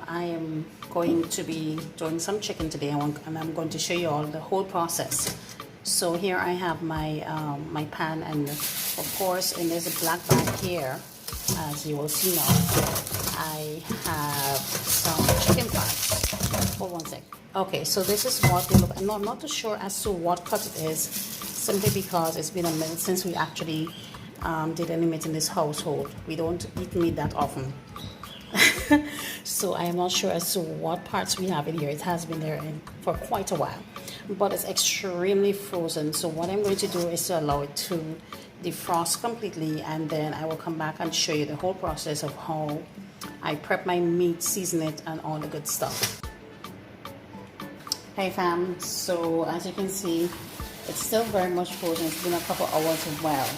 I am going to be doing some chicken today, and I'm going to show you all the whole process. So here I have my my pan, and of course in this black bag here, as you will see now, I have some chicken parts. Hold one sec. Okay, so this is what they look. I'm not too sure as to what cut it is, simply because it's been a minute since we actually did any meat in this household. We don't eat meat that often. So I am not sure as to what parts we have in here. It has been there for quite a while, but it's extremely frozen. So what I'm going to do is to allow it to defrost completely, and then I will come back and show you the whole process of how I prep my meat, season it, and all the good stuff. Hey fam, so as you can see, it's still very much frozen. It's been a couple hours as well,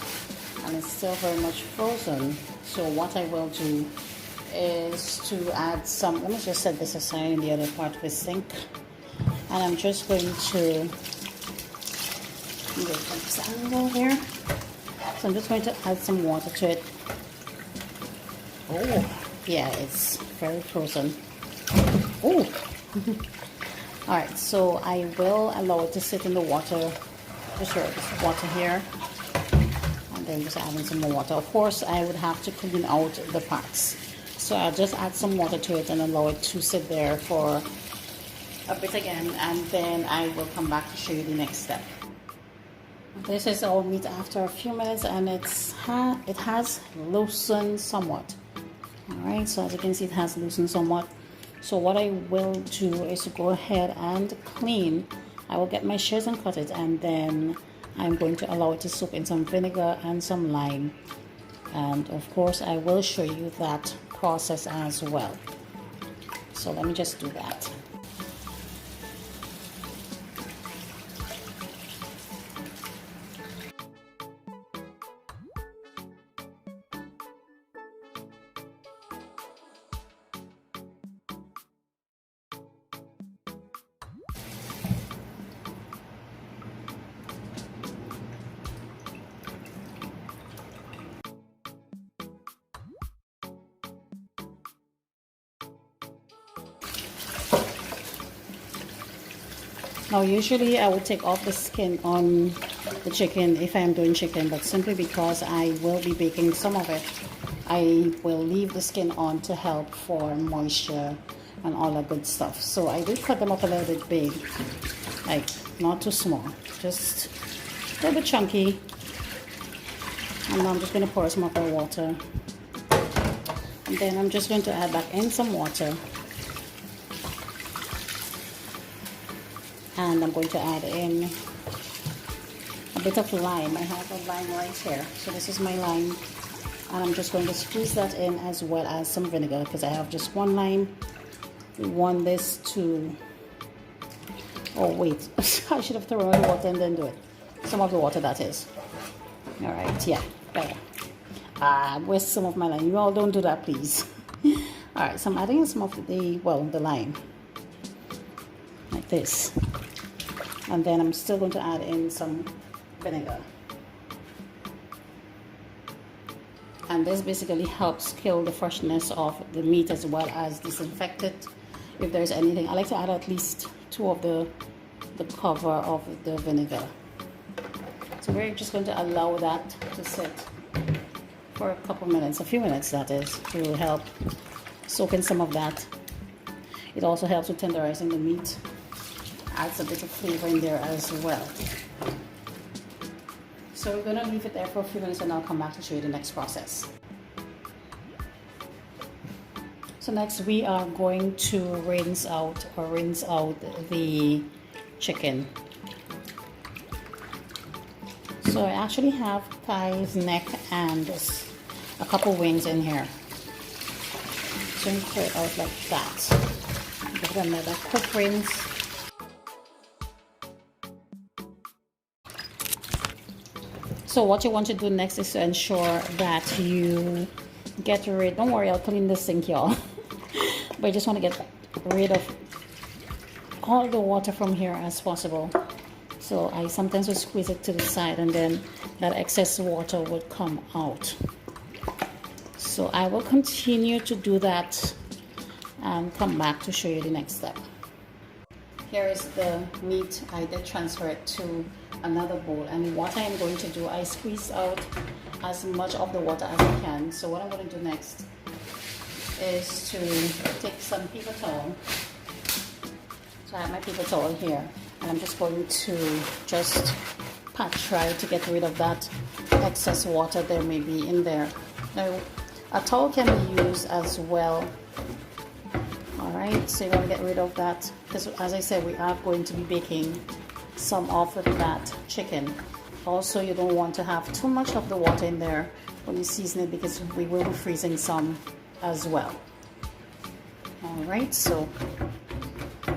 and it's still very much frozen. So what I will do is to add some, let me just set this aside in the other part of the sink, and I'm just going to get this angle here. So I'm just going to add some water to it. Oh yeah, it's very frozen. Oh all right, so I will allow it to sit in the water. Just sure this water here, and then just adding some more water. Of course I would have to clean out the parts, so I'll just add some water to it and allow it to sit there for a bit again, and then I will come back to show you the next step. This is all meat after a few minutes, and it has loosened somewhat. All right, so as you can see, it has loosened somewhat. So what I will do is to go ahead and clean. I will get my shears and cut it, and then I'm going to allow it to soak in some vinegar and some lime. And of course I will show you that process as well. So let me just do that. Now usually I would take off the skin on the chicken if I'm doing chicken, but simply because I will be baking some of it, I will leave the skin on to help for moisture and all that good stuff. So I did cut them up a little bit big, like not too small, just a little bit chunky. And now I'm just going to pour some of our water, and then I'm just going to add back in some water. And I'm going to add in a bit of lime. I have a lime right here. So this is my lime. And I'm just going to squeeze that in, as well as some vinegar, because I have just one lime. We want this to... Oh wait, I should have thrown the water and then do it. Some of the water, that is. All right, yeah, better. Where's some of my lime? You all don't do that, please. All right, so I'm adding some of the lime. Like this. And then I'm still going to add in some vinegar. And this basically helps kill the freshness of the meat, as well as disinfect it if there's anything. I like to add at least 2 of the cover of the vinegar. So we're just going to allow that to sit for a couple minutes, a few minutes that is, to help soak in some of that. It also helps with tenderizing the meat. Adds a bit of flavor in there as well. So we're going to leave it there for a few minutes, and I'll come back to show you the next process. So next we are going to rinse out the chicken. So I actually have thighs, neck, and a couple wings in here. So I'm going to pour it out like that. Give it another quick rinse. So what you want to do next is to ensure that you get rid, don't worry, I'll clean the sink, y'all. But you just want to get rid of all the water from here as possible. So I sometimes will squeeze it to the side, and then that excess water would come out. So I will continue to do that and come back to show you the next step. Here is the meat. I did transfer it to another bowl, and what I am going to do, I squeeze out as much of the water as I can. So what I'm going to do next is to take some paper towel. So I have my paper towel here, and I'm just going to just pat dry to get rid of that excess water there may be in there. Now a towel can be used as well. Alright, so you want to get rid of that, because as I said, we are going to be baking some of that chicken. Also, you don't want to have too much of the water in there when you season it, because we will be freezing some as well. Alright, so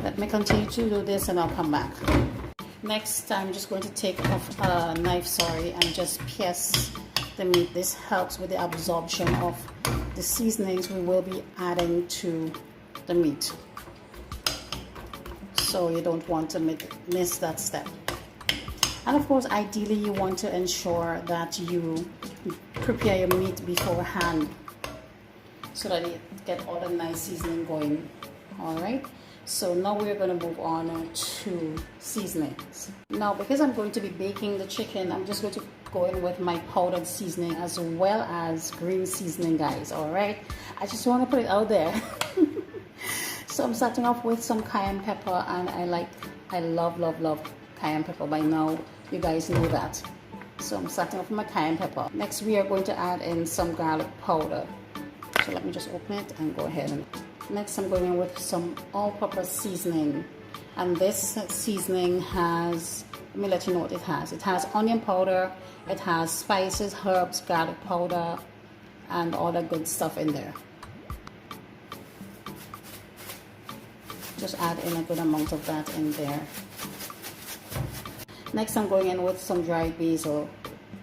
let me continue to do this and I'll come back. Next, I'm just going to take off a knife, and just pierce the meat. This helps with the absorption of the seasonings we will be adding to the meat. So you don't want to miss that step. And of course, ideally you want to ensure that you prepare your meat beforehand so that you get all the nice seasoning going. Alright, so now we're going to move on to seasonings. Now, because I'm going to be baking the chicken, I'm just going to go in with my powdered seasoning as well as green seasoning, guys. Alright, I just want to put it out there. So I'm starting off with some cayenne pepper, and I love cayenne pepper. By now you guys know that. So I'm starting off with my cayenne pepper. Next, we are going to add in some garlic powder. So let me just open it and go ahead. And next, I'm going in with some all-purpose seasoning, and this seasoning has, let me let you know what it has. It has onion powder, it has spices, herbs, garlic powder, and all that good stuff in there. Just add in a good amount of that in there. Next, I'm going in with some dried basil,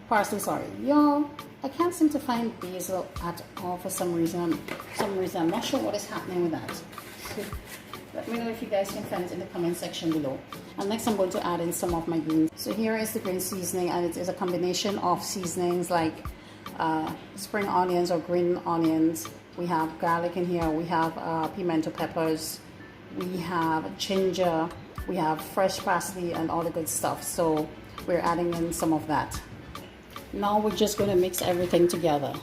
parsley, y'all. I can't seem to find basil at all for some reason. I'm not sure what is happening with that. Let me know if you guys can find it in the comment section below. And next, I'm going to add in some of my greens. So here is the green seasoning, and it is a combination of seasonings like spring onions or green onions. We have garlic in here. We have pimento peppers. We have ginger, we have fresh parsley, and all the good stuff. So we're adding in some of that. Now we're just going to mix everything together.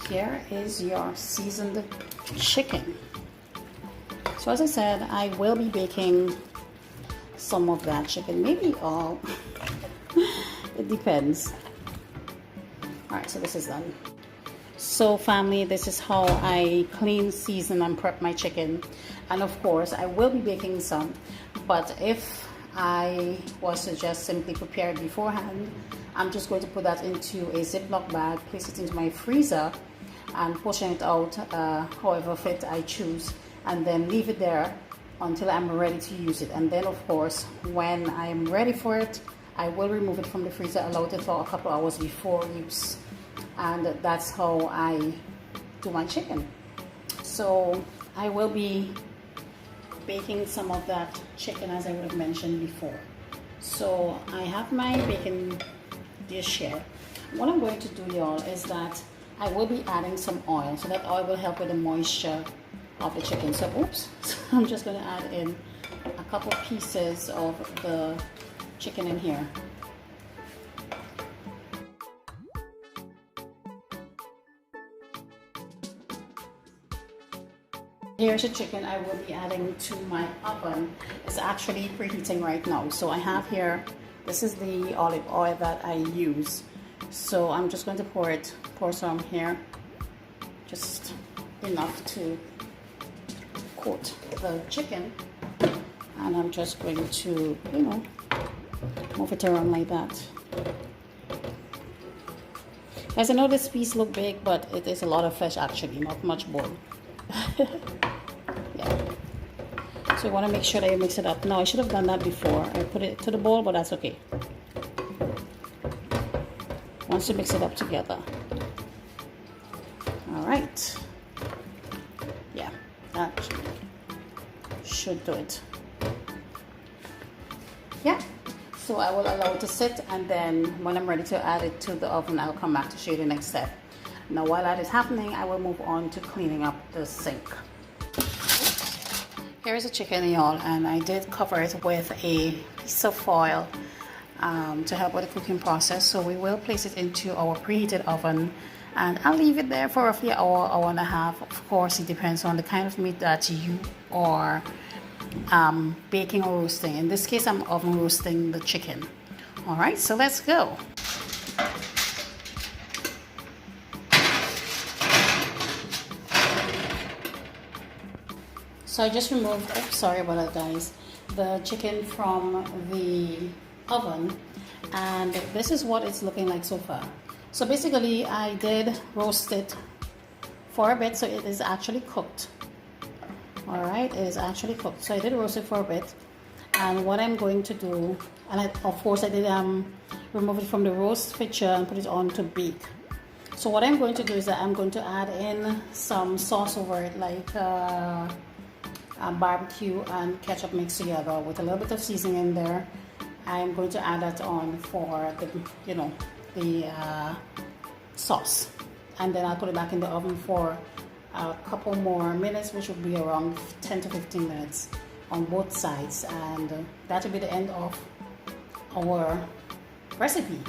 Here is your seasoned chicken. So as I said, I will be baking some of that chicken, maybe all. It depends. Alright, so this is done. So family, this is how I clean, season, and prep my chicken. And of course, I will be baking some, but if I was to just simply prepare it beforehand, I'm just going to put that into a Ziploc bag, place it into my freezer, and portion it out however fit I choose, and then leave it there until I'm ready to use it. And then of course, when I'm ready for it, I will remove it from the freezer, allow it for a couple hours before use. And that's how I do my chicken. So I will be baking some of that chicken, as I would have mentioned before. So I have my baking dish here. What I'm going to do, y'all, is that I will be adding some oil. So that oil will help with the moisture of the chicken. So oops, so I'm just going to add in a couple pieces of the chicken in here. Here's the chicken I will be adding to my oven. It's actually preheating right now. So I have here, this is the olive oil that I use. So I'm just going to pour some here, just enough to coat the chicken. And I'm just going to, move it around like that. As I know this piece look big, but it is a lot of flesh actually, not much bone. Yeah. So you want to make sure that you mix it up. No, I should have done that before. I put it to the bowl, but that's okay. Once you mix it up together. All right. Yeah, that should do it. Yeah. So I will allow it to sit, and then when I'm ready to add it to the oven, I'll come back to show you the next step. Now while that is happening, I will move on to cleaning up the sink. Here is the chicken, y'all, and I did cover it with a piece of foil to help with the cooking process. So we will place it into our preheated oven, and I'll leave it there for roughly an hour, hour and a half. Of course, it depends on the kind of meat that you are baking or roasting. In this case, I'm oven roasting the chicken. All right, so let's go. So I just removed, sorry about that guys, the chicken from the oven, and this is what it's looking like so far. So basically I did roast it for a bit, so it is actually cooked. All right, it is actually cooked. So I did roast it for a bit, and what I'm going to do, and of course I did remove it from the roast feature and put it on to bake. So what I'm going to do is that I'm going to add in some sauce over it, like barbecue and ketchup mixed together with a little bit of seasoning in there. I'm going to add that on for the sauce, and then I'll put it back in the oven for a couple more minutes, which will be around 10 to 15 minutes on both sides, and that will be the end of our recipe.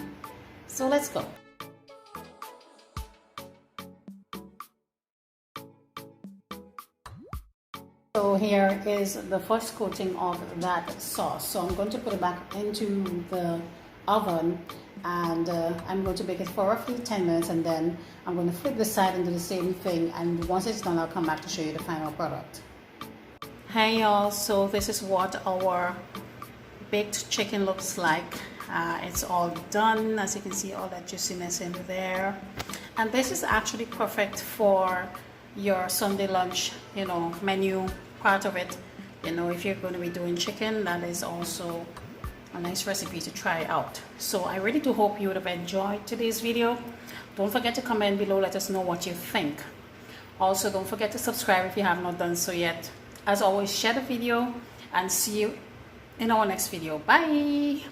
So let's go. So here is the first coating of that sauce. So I'm going to put it back into the oven, and I'm going to bake it for roughly 10 minutes, and then I'm going to flip the side and do the same thing, and once it's done I'll come back to show you the final product. Hey y'all, so this is what our baked chicken looks like. It's all done, as you can see, all that juiciness in there, and this is actually perfect for your Sunday lunch menu part of it. If you're going to be doing chicken, that is also a nice recipe to try out. So I really do hope you would have enjoyed today's video. Don't forget to comment below, let us know what you think. Also, don't forget to subscribe if you have not done so yet. As always, share the video, and see you in our next video. Bye.